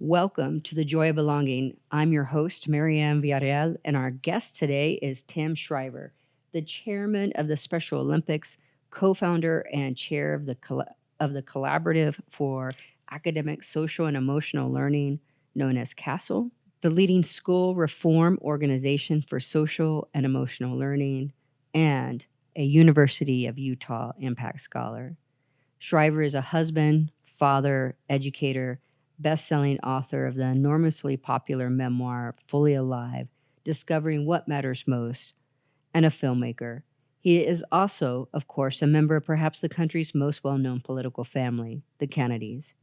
Welcome to the Joy of Belonging. I'm your host, Marianne Villarreal, and our guest today is Tim Shriver, the chairman of the Special Olympics, co-founder and chair of the Collaborative for Academic, Social, and Emotional Learning, known as CASEL, the leading school reform organization for social and emotional learning, and a University of Utah Impact Scholar. Shriver is a husband, father, educator, best-selling author of the enormously popular memoir Fully Alive: Discovering What Matters Most, and a filmmaker. He is also, of course, a member of perhaps the country's most well-known political family, the Kennedys.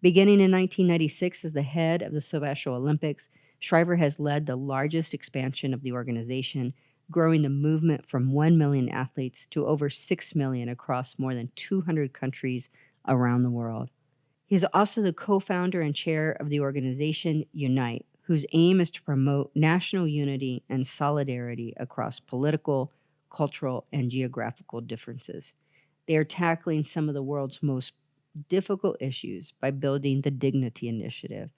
Beginning in 1996 as the head of the Special Olympics, Shriver has led the largest expansion of the organization, growing the movement from 1 million athletes to over 6 million across more than 200 countries around the world. He is also the co-founder and chair of the organization Unite, whose aim is to promote national unity and solidarity across political, cultural, and geographical differences. They are tackling some of the world's most difficult issues by building the Dignity Initiative,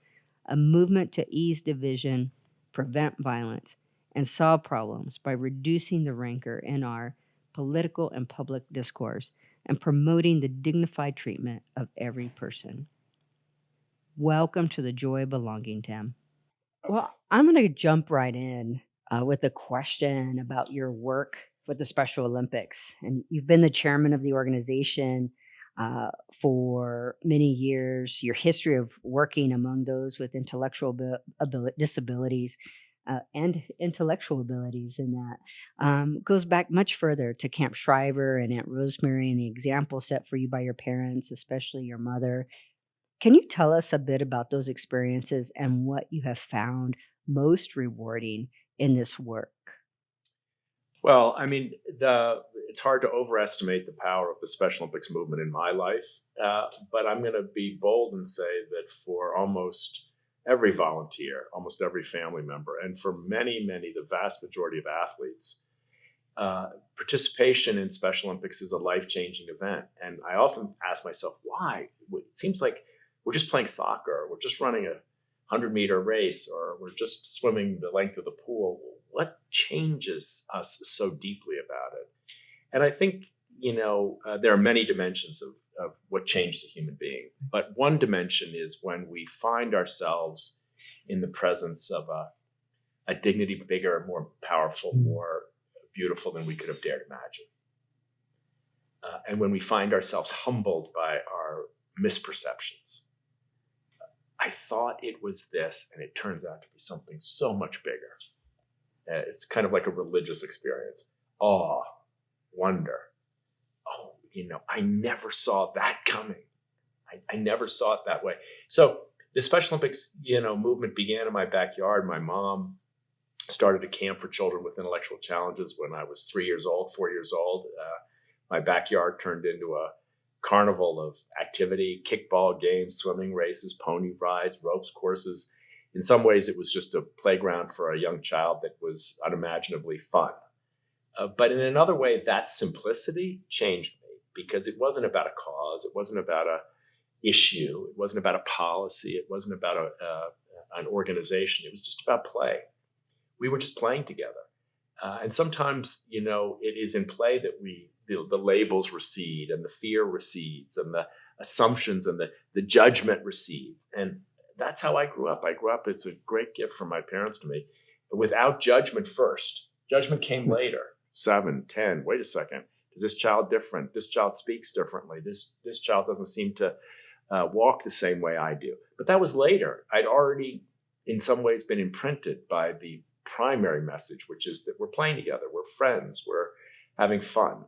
a movement to ease division, prevent violence, and solve problems by reducing the rancor in our political and public discourse and promoting the dignified treatment of every person. Welcome to the Joy of Belonging, Tim. Well, I'm going to jump right in with a question about your work with the Special Olympics. And you've been the chairman of the organization for many years. Your history of working among those with intellectual disabilities and intellectual abilities in that goes back much further to Camp Shriver and Aunt Rosemary and the example set for you by your parents, especially your mother. Can you tell us a bit about those experiences and what you have found most rewarding in this work? Well, I mean, it's hard to overestimate the power of the Special Olympics movement in my life, but I'm going to be bold and say that for almost every volunteer, almost every family member, and for many, the vast majority of athletes, participation in Special Olympics is a life-changing event. And I often ask myself, why? It seems like we're just playing soccer, or we're just running a 100-meter race, or we're just swimming the length of the pool. What changes us so deeply about it? And I think, there are many dimensions of what changes a human being. But one dimension is when we find ourselves in the presence of a dignity bigger, more powerful, more beautiful than we could have dared imagine. And when we find ourselves humbled by our misperceptions. I thought it was this, and it turns out to be something so much bigger. It's kind of like a religious experience. Awe, wonder. Oh, I never saw that coming. I never saw it that way. So the Special Olympics, movement began in my backyard. My mom started a camp for children with intellectual challenges when I was 4 years old. My backyard turned into a carnival of activity, kickball games, swimming races, pony rides, ropes courses. In some ways, it was just a playground for a young child that was unimaginably fun. But in another way, that simplicity changed me because it wasn't about a cause. It wasn't about a issue. It wasn't about a policy. It wasn't about an organization. It was just about play. We were just playing together. And sometimes, it is in play that the labels recede and the fear recedes and the assumptions and the judgment recedes. And that's how I grew up. It's a great gift from my parents to me, without judgment first. Judgment came later, 7, 10, wait a second. Is this child different? This child speaks differently. This child doesn't seem to walk the same way I do. But that was later. I'd already, in some ways, been imprinted by the primary message, which is that we're playing together, we're friends, we're having fun.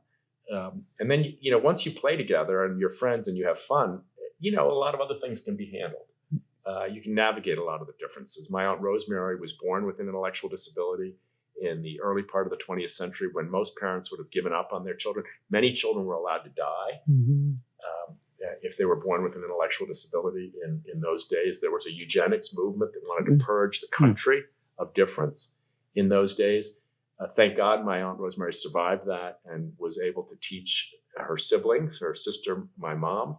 And then, once you play together and you're friends and you have fun, a lot of other things can be handled. You can navigate a lot of the differences. My Aunt Rosemary was born with an intellectual disability in the early part of the 20th century when most parents would have given up on their children. Many children were allowed to die. Mm-hmm. If they were born with an intellectual disability in those days. There was a eugenics movement that wanted to purge the country of difference in those days. Thank God my Aunt Rosemary survived that and was able to teach her siblings, her sister, my mom,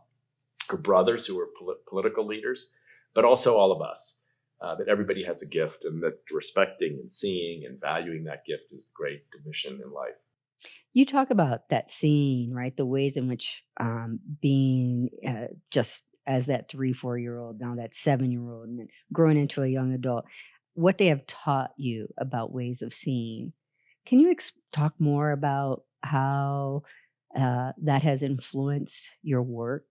her brothers who were political leaders, but also all of us. That everybody has a gift, and that respecting and seeing and valuing that gift is the great mission in life. You talk about that scene, right? The ways in which being just as that 3, 4 year old, now that 7 year old, and then growing into a young adult, what they have taught you about ways of seeing. Can you talk more about how that has influenced your work?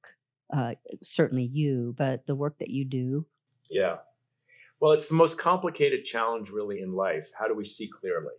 Uh, Certainly you, but the work that you do. Yeah. Well, it's the most complicated challenge really in life. How do we see clearly?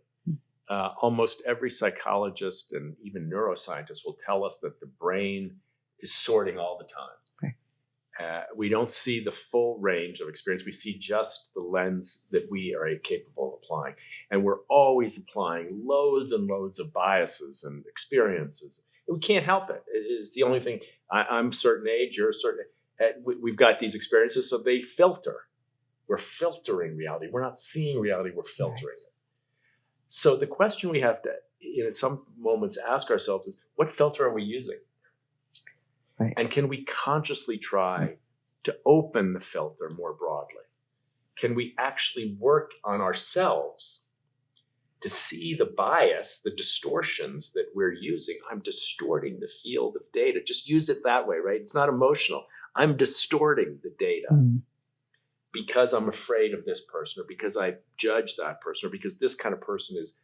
Almost every psychologist and even neuroscientist will tell us that the brain is sorting all the time. Okay. We don't see the full range of experience. We see just the lens that we are capable of applying. And we're always applying loads and loads of biases and experiences. We can't help it. It's the only thing. I'm a certain age, you're a certain age. We've got these experiences, so they filter. We're filtering reality. We're not seeing reality, we're filtering it. So the question we have to, in some moments, ask ourselves is, what filter are we using? Right. And can we consciously try to open the filter more broadly? Can we actually work on ourselves to see the bias, the distortions that we're using? I'm distorting the field of data. Just use it that way, right? It's not emotional. I'm distorting the data because I'm afraid of this person, or because I judge that person, or because this kind of person is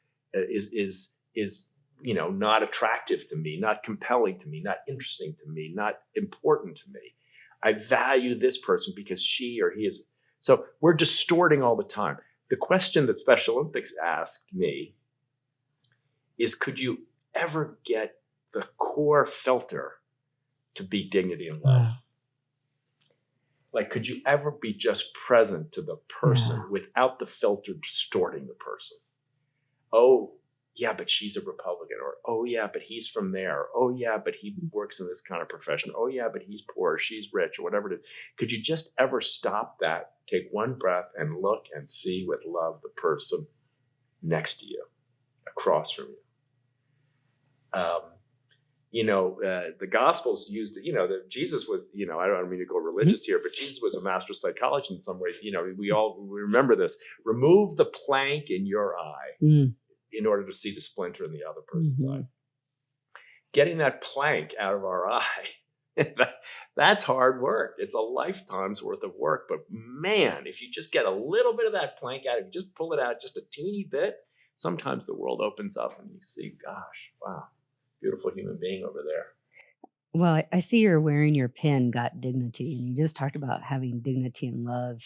not attractive to me, not compelling to me, not interesting to me, not important to me. I value this person because she or he is. So we're distorting all the time. The question that Special Olympics asked me is, could you ever get the core filter to be dignity and love? Like, could you ever be just present to the person without the filter distorting the person? Oh, yeah, but she's a Republican. Or, oh, yeah, but he's from there. Or, oh, yeah, but he works in this kind of profession. Oh, yeah, but he's poor, or she's rich, or whatever it is. Could you just ever stop that, take one breath, and look and see with love the person next to you, across from you? The Gospels used, Jesus was, I don't mean to go religious here, but Jesus was a master psychologist in some ways. We remember this. Remove the plank in your eye in order to see the splinter in the other person's eye. Getting that plank out of our eye, that's hard work. It's a lifetime's worth of work. But man, if you just get a little bit of that plank out, if you just pull it out just a teeny bit, sometimes the world opens up and you see, gosh, wow. Beautiful human being over there. Well, I see you're wearing your pin, "Got Dignity," and you just talked about having dignity and love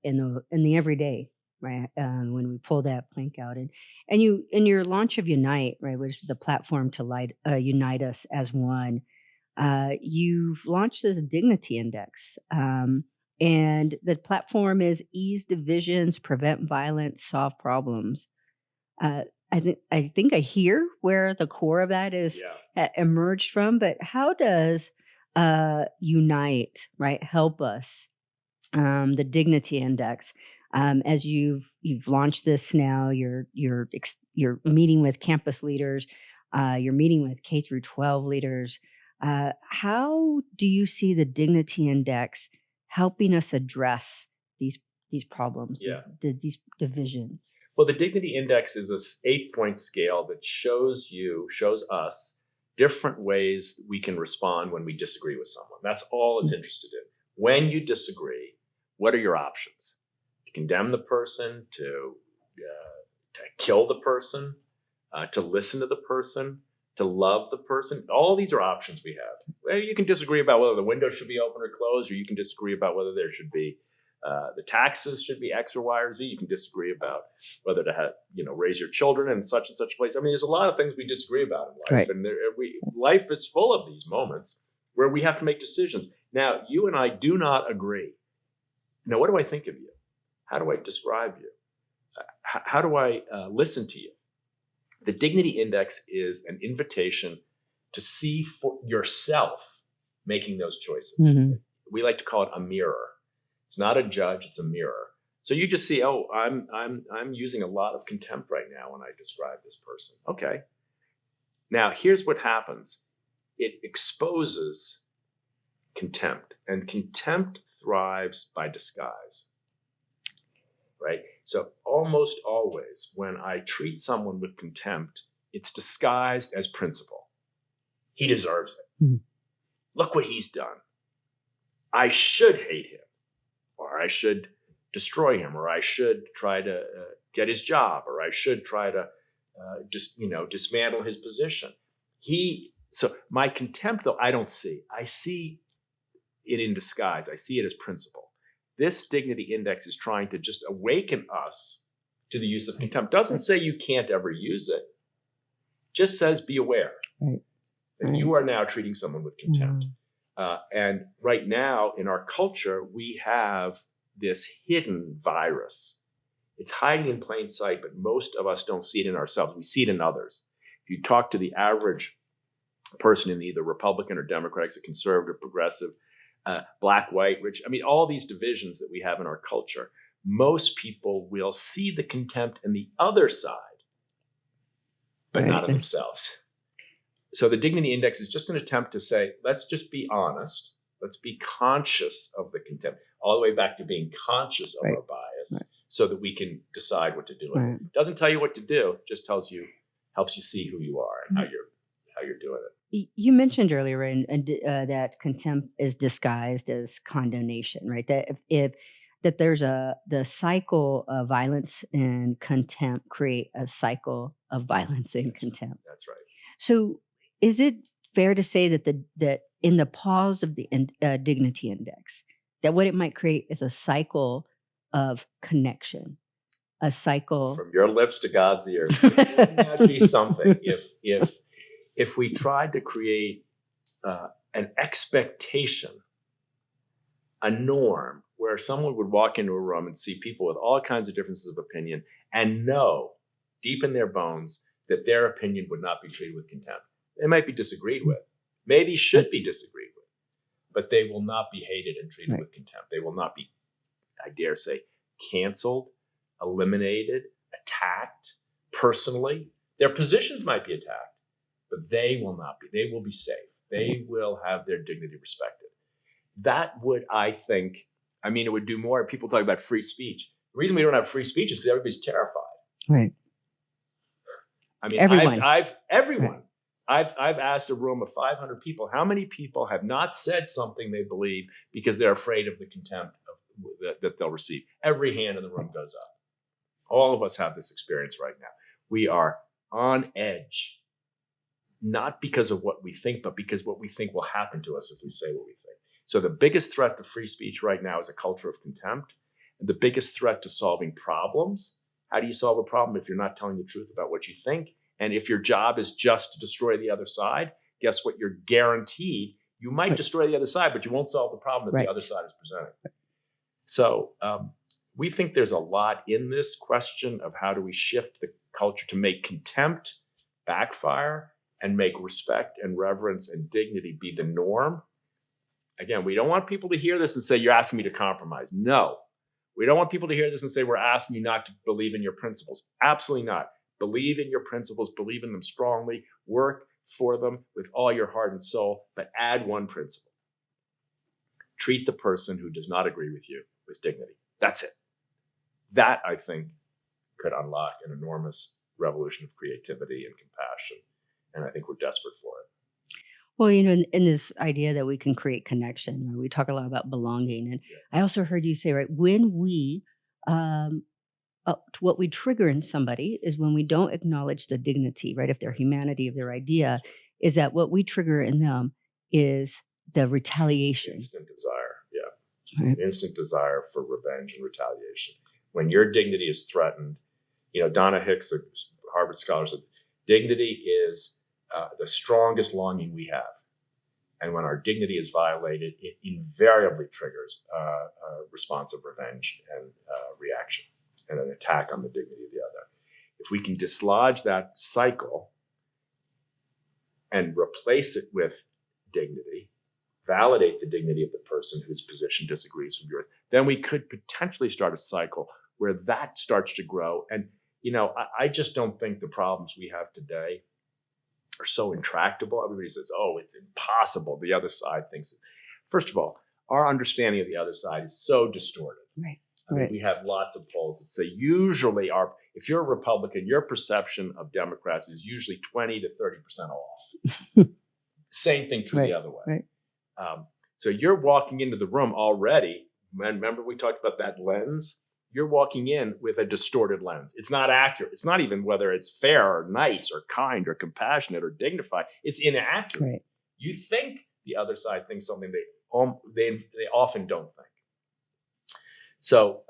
in the everyday, right? When we pull that plank out, and you in your launch of Unite, right, which is the platform to unite us as one. You've launched this Dignity Index, and the platform is ease divisions, prevent violence, solve problems. Uh, I think I hear where the core of that is emerged from, but how does Unite, right, help us? The Dignity Index, as you've launched this now, you're meeting with campus leaders, you're meeting with K through 12 leaders. How do you see the Dignity Index helping us address these problems, these divisions? Well, the Dignity Index is an 8-point scale that shows us different ways that we can respond when we disagree with someone. That's all it's interested in. When you disagree, what are your options? To condemn the person, to kill the person, to listen to the person, to love the person. All these are options we have. Well, you can disagree about whether the window should be open or closed, or you can disagree about whether there should be the taxes should be X or Y or Z. You can disagree about whether to have, raise your children in such and such a place. I mean, there's a lot of things we disagree about in life, and life is full of these moments where we have to make decisions. Now, you and I do not agree. Now, what do I think of you? How do I describe you? How do I listen to you? The Dignity Index is an invitation to see for yourself making those choices. We like to call it a mirror. It's not a judge, it's a mirror. So you just see, oh, I'm using a lot of contempt right now when I describe this person. Okay. Now here's what happens. It exposes contempt. And contempt thrives by disguise, right? So almost always when I treat someone with contempt, it's disguised as principle. He deserves it. Mm-hmm. Look what he's done. I should hate him, or I should destroy him, or I should try to get his job, or I should try to dismantle his position. So my contempt, though, I don't see. I see it in disguise. I see it as principle. This dignity index is trying to just awaken us to the use of contempt. Doesn't say you can't ever use it. Just says be aware that you are now treating someone with contempt. And right now in our culture, we have this hidden virus. It's hiding in plain sight, but most of us don't see it in ourselves. We see it in others. If you talk to the average person in either Republican or Democratic, a conservative, progressive, black, white, rich, all these divisions that we have in our culture, most people will see the contempt in the other side, but not in themselves. So the dignity index is just an attempt to say, let's just be honest. Let's be conscious of the contempt, all the way back to being conscious of our bias so that we can decide what to do with it. It doesn't tell you what to do, it just helps you see who you are and how you're doing it. You mentioned earlier, right, that contempt is disguised as condemnation, right? That there's the cycle of violence and contempt create a cycle of violence and contempt. That's right. So is it fair to say that in the pause of the dignity index, that what it might create is a cycle of connection, a cycle from your lips to God's ears? Wouldn't that be something if we tried to create an expectation, a norm, where someone would walk into a room and see people with all kinds of differences of opinion and know deep in their bones that their opinion would not be treated with contempt. They might be disagreed with, maybe should be disagreed with, but they will not be hated and treated with contempt. They will not be, I dare say, canceled, eliminated, attacked personally. Their positions might be attacked, but they will not be. They will be safe. They will have their dignity respected. That would, I think, it would do more. People talk about free speech. The reason we don't have free speech is because everybody's terrified. Right. Everyone. I've asked a room of 500 people, how many people have not said something they believe because they're afraid of the contempt that they'll receive? Every hand in the room goes up. All of us have this experience right now. We are on edge, not because of what we think, but because what we think will happen to us if we say what we think. So the biggest threat to free speech right now is a culture of contempt. And the biggest threat to solving problems, how do you solve a problem if you're not telling the truth about what you think? And if your job is just to destroy the other side, guess what? You're guaranteed you might destroy the other side, but you won't solve the problem that the other side is presenting. So we think there's a lot in this question of how do we shift the culture to make contempt backfire and make respect and reverence and dignity be the norm. Again, we don't want people to hear this and say, you're asking me to compromise. No, we don't want people to hear this and say, we're asking you not to believe in your principles. Absolutely not. Believe in your principles, believe in them strongly, work for them with all your heart and soul, but add one principle. Treat the person who does not agree with you with dignity. That's it. That, I think, could unlock an enormous revolution of creativity and compassion. And I think we're desperate for it. Well, in this idea that we can create connection, we talk a lot about belonging. And I also heard you say, right, when we, what we trigger in somebody is when we don't acknowledge the dignity, right, of their humanity, of their idea, is that what we trigger in them is the retaliation. Instant desire, right. Instant desire for revenge and retaliation. When your dignity is threatened, Donna Hicks, the Harvard scholar, said, dignity is the strongest longing we have. And when our dignity is violated, it invariably triggers a response of revenge and reaction and an attack on the dignity of the other. If we can dislodge that cycle and replace it with dignity, validate the dignity of the person whose position disagrees with yours, then we could potentially start a cycle where that starts to grow. And, I just don't think the problems we have today are so intractable. Everybody says, oh, it's impossible. The other side thinks it. First of all, our understanding of the other side is so distorted. Right. I mean, Right. we have lots of polls that say usually if you're a Republican, your perception of Democrats is usually 20 to 30% off. Same thing true the other way. Right. So you're walking into the room already. Remember we talked about that lens? You're walking in with a distorted lens. It's not accurate. It's not even whether it's fair or nice or kind or compassionate or dignified. It's inaccurate. Right. You think the other side thinks something they often don't think. So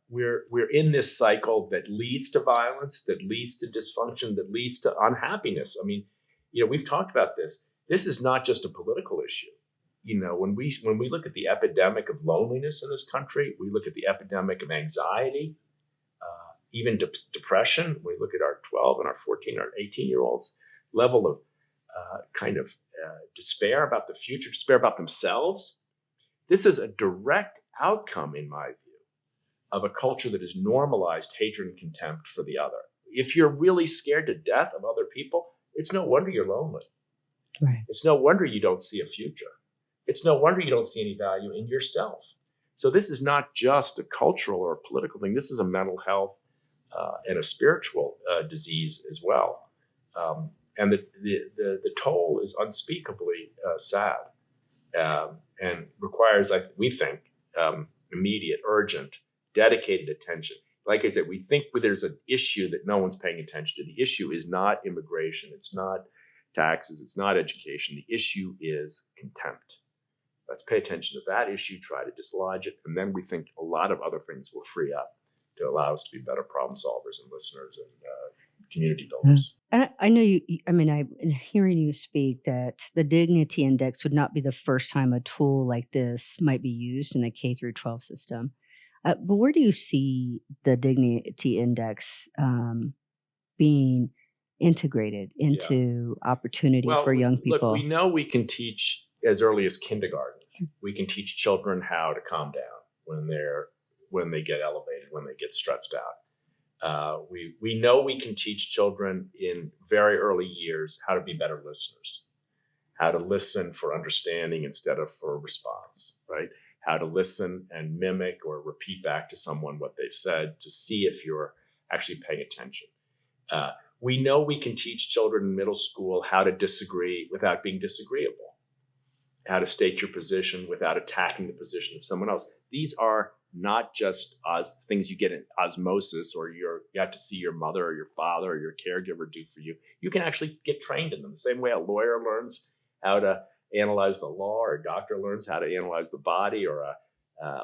we're in this cycle that leads to violence, that leads to dysfunction, that leads to unhappiness. I mean, we've talked about this. This is not just a political issue. When we look at the epidemic of loneliness in this country, we look at the epidemic of anxiety, even depression. We look at our 12 and our 14, our 18-year-olds level of despair about the future, despair about themselves. This is a direct outcome, in my view, of a culture that has normalized hatred and contempt for the other. If you're really scared to death of other people, it's no wonder you're lonely. Right. It's no wonder you don't see a future. It's no wonder you don't see any value in yourself. So this is not just a cultural or a political thing. This is a mental health and a spiritual disease as well. And the toll is unspeakably sad and requires, we think, immediate, urgent, dedicated attention. Like I said, we think there's an issue that no one's paying attention to. The issue is not immigration. It's not taxes. It's not education. The issue is contempt. Let's pay attention to that issue, try to dislodge it, and then we think a lot of other things will free up to allow us to be better problem solvers and listeners and community builders. And I know in hearing you speak, that the Dignity Index would not be the first time a tool like this might be used in a K through 12 system. But where do you see the Dignity Index being integrated into opportunity for young people? Look, we know we can teach as early as kindergarten. We can teach children how to calm down when they get elevated, when they get stressed out. We know we can teach children in very early years how to be better listeners, how to listen for understanding instead of for response, right? How to listen and mimic or repeat back to someone what they've said to see if you're actually paying attention. We know we can teach children in middle school how to disagree without being disagreeable, how to state your position without attacking the position of someone else. These are not just things you get in osmosis or you have to see your mother or your father or your caregiver do for you. You can actually get trained in them the same way a lawyer learns how to analyze the law, or a doctor learns how to analyze the body, or a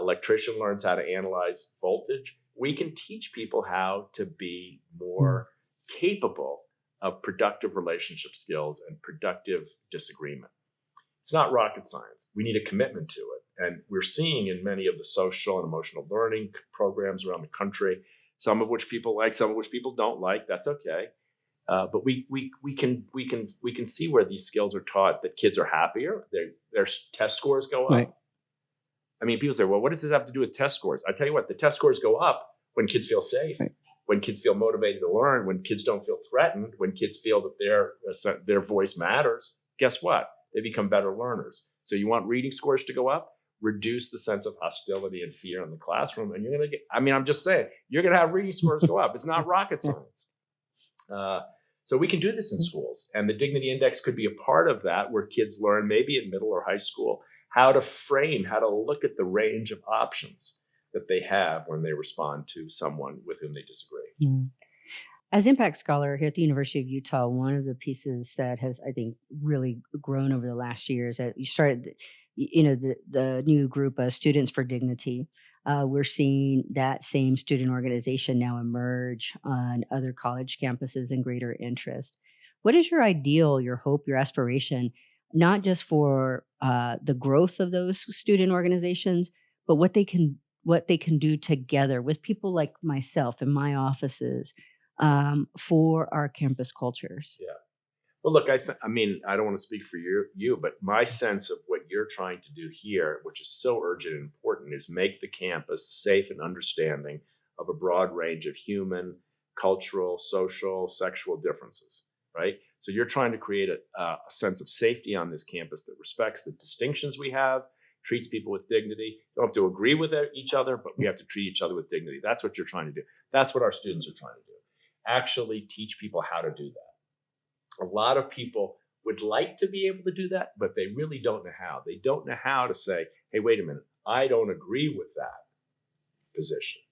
electrician learns how to analyze voltage. We can teach people how to be more capable of productive relationship skills and productive disagreement. It's not rocket science. We need a commitment to it. And we're seeing in many of the social and emotional learning programs around the country, some of which people like, some of which people don't like. That's okay. But we can see where these skills are taught, that kids are happier. Their test scores go up. Right. I mean, people say, well, what does this have to do with test scores? I tell you what, the test scores go up when kids feel safe, right, when kids feel motivated to learn, when kids don't feel threatened, when kids feel that their voice matters. Guess what? They become better learners. So you want reading scores to go up? Reduce the sense of hostility and fear in the classroom, and you're going to get, I'm just saying, you're going to have reading scores go up. It's not rocket science. So we can do this in schools, and the Dignity Index could be a part of that, where kids learn, maybe in middle or high school, how to look at the range of options that they have when they respond to someone with whom they disagree. Mm. As impact scholar here at the University of Utah, one of the pieces that has, I think, really grown over the last year is that you started, the new group of Students for Dignity. We're seeing that same student organization now emerge on other college campuses in greater interest. What is your ideal, your hope, your aspiration, not just for the growth of those student organizations, but what they can do together with people like myself in my offices for our campus cultures? Yeah. Well, look, I don't want to speak for you, but my sense of what you're trying to do here, which is so urgent and important, is make the campus safe and understanding of a broad range of human, cultural, social, sexual differences, right? So you're trying to create a sense of safety on this campus that respects the distinctions we have treats people with dignity. You don't have to agree with each other, but we have to treat each other with dignity. That's what you're trying to do. That's what our students are trying to do. Actually teach people how to do that. A lot of people would like to be able to do that, but they really don't know how. They don't know how to say, hey, wait a minute, I don't agree with that position.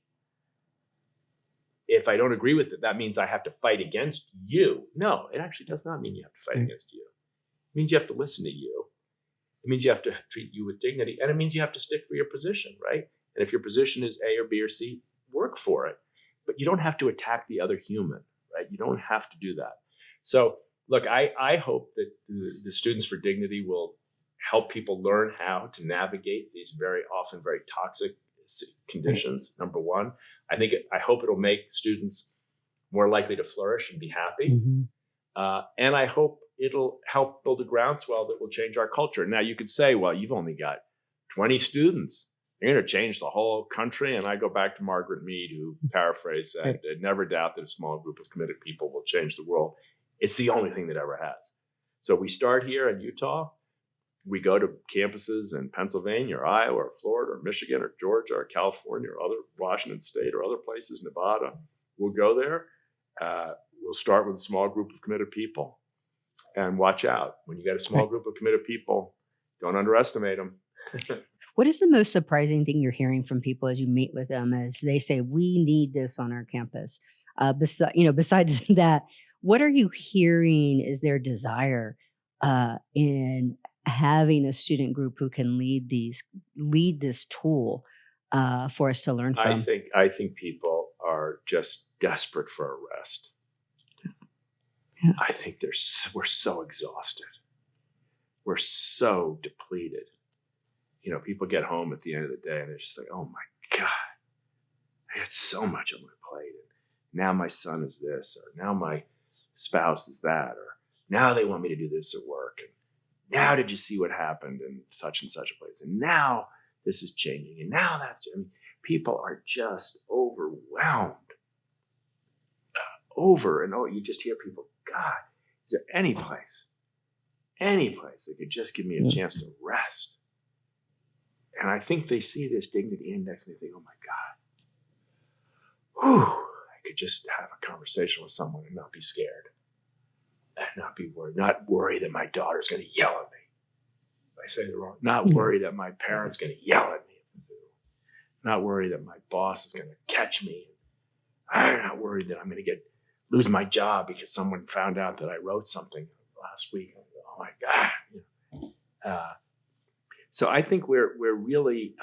If I don't agree with it, that means I have to fight against you. No, it actually does not mean you have to fight against you. It means you have to listen to you. It means you have to treat you with dignity. And it means you have to stick for your position, right? And if your position is A or B or C, work for it. But you don't have to attack the other human, right? You don't have to do that. So look, I hope that the Students for Dignity will help people learn how to navigate these very often very toxic conditions. Number one, I hope it'll make students more likely to flourish and be happy. And I hope it'll help build a groundswell that will change our culture. Now you could say, well, you've only got 20 students. You're going to change the whole country. And I go back to Margaret Mead, who paraphrased said, never doubt that a small group of committed people will change the world. It's the only thing that ever has. So we start here in Utah. We go to campuses in Pennsylvania or Iowa or Florida or Michigan or Georgia or California or other Washington State or other places, Nevada. We'll go there. We'll start with a small group of committed people, and watch out. When you get a small group of committed people, don't underestimate them. What is the most surprising thing you're hearing from people as you meet with them as they say, we need this on our campus? Besides that, what are you hearing is their desire in having a student group who can lead this tool for us to learn from? I think people are just desperate for a rest. Yeah. I think we're so exhausted. We're so depleted. People get home at the end of the day and they're just like, oh my God, I had so much on my plate. And now my son is this, or now my spouse is that, or now they want me to do this at work. And now did you see what happened in such and such a place? And now this is changing. And now people are just overwhelmed. You just hear people, God, is there any place that could just give me a chance to rest? And I think they see this dignity index and they think, oh my God, I could just have a conversation with someone and not be scared. And not be worried. Not worry that my daughter's going to yell at me if I say it wrong. Not worry that my parents going to yell at me if I say it wrong. Not worry that my boss is going to catch me. I'm not worried that I'm going to lose my job because someone found out that I wrote something last week. Oh my God. So I think we're really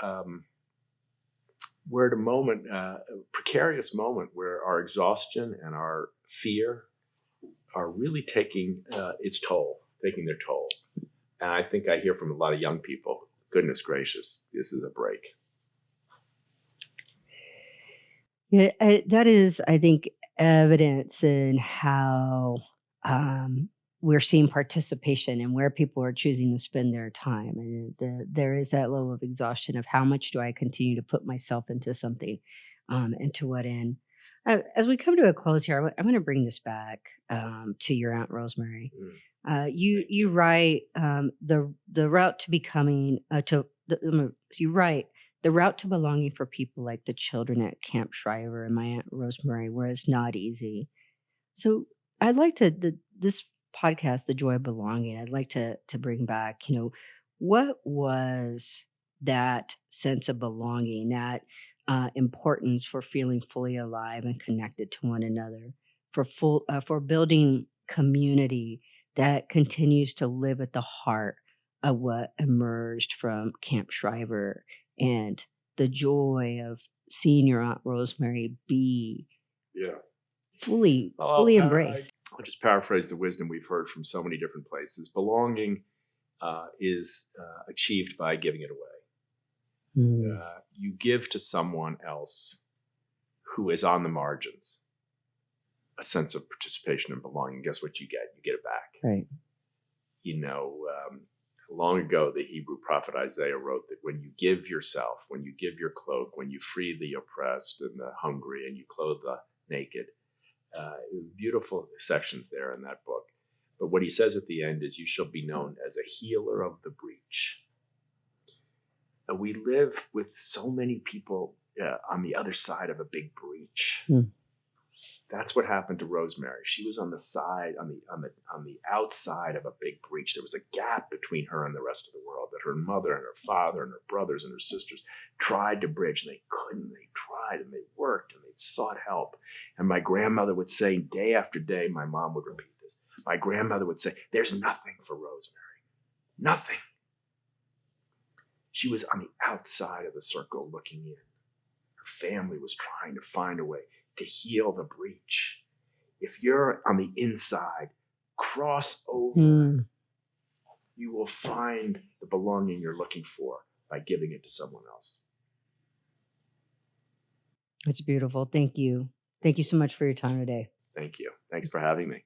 we're at a precarious moment where our exhaustion and our fear are really taking their toll. And I think I hear from a lot of young people, goodness gracious, this is a break. Yeah, that is, I think, evidence in how we're seeing participation and where people are choosing to spend their time. And there is that level of exhaustion of how much do I continue to put myself into something, and to what end. As we come to a close here, I'm going to bring this back to your Aunt Rosemary. You write the route to becoming you write the route to belonging for people like the children at Camp Shriver and my Aunt Rosemary was not easy. So I'd like this podcast, The Joy of Belonging, I'd like to bring back, what was that sense of belonging, that importance for feeling fully alive and connected to one another, for building community that continues to live at the heart of what emerged from Camp Shriver, and the joy of seeing your Aunt Rosemary be fully embraced. I'll just paraphrase the wisdom we've heard from so many different places. Belonging is achieved by giving it away. You give to someone else who is on the margins a sense of participation and belonging. Guess what you get? You get it back. Right. Long ago, the Hebrew prophet Isaiah wrote that when you give yourself, when you give your cloak, when you free the oppressed and the hungry and you clothe the naked, beautiful sections there in that book. But what he says at the end is, you shall be known as a healer of the breach. We live with so many people on the other side of a big breach. Hmm. That's what happened to Rosemary. She was on the side, on the outside of a big breach. There was a gap between her and the rest of the world that her mother and her father and her brothers and her sisters tried to bridge, and they couldn't. They tried and they worked and they sought help. And my grandmother would say, day after day, my mom would repeat this. My grandmother would say, "There's nothing for Rosemary. Nothing." She was on the outside of the circle looking in. Her family was trying to find a way to heal the breach. If you're on the inside, cross over. You will find the belonging you're looking for by giving it to someone else. It's beautiful. Thank you. Thank you so much for your time today. Thank you. Thanks for having me.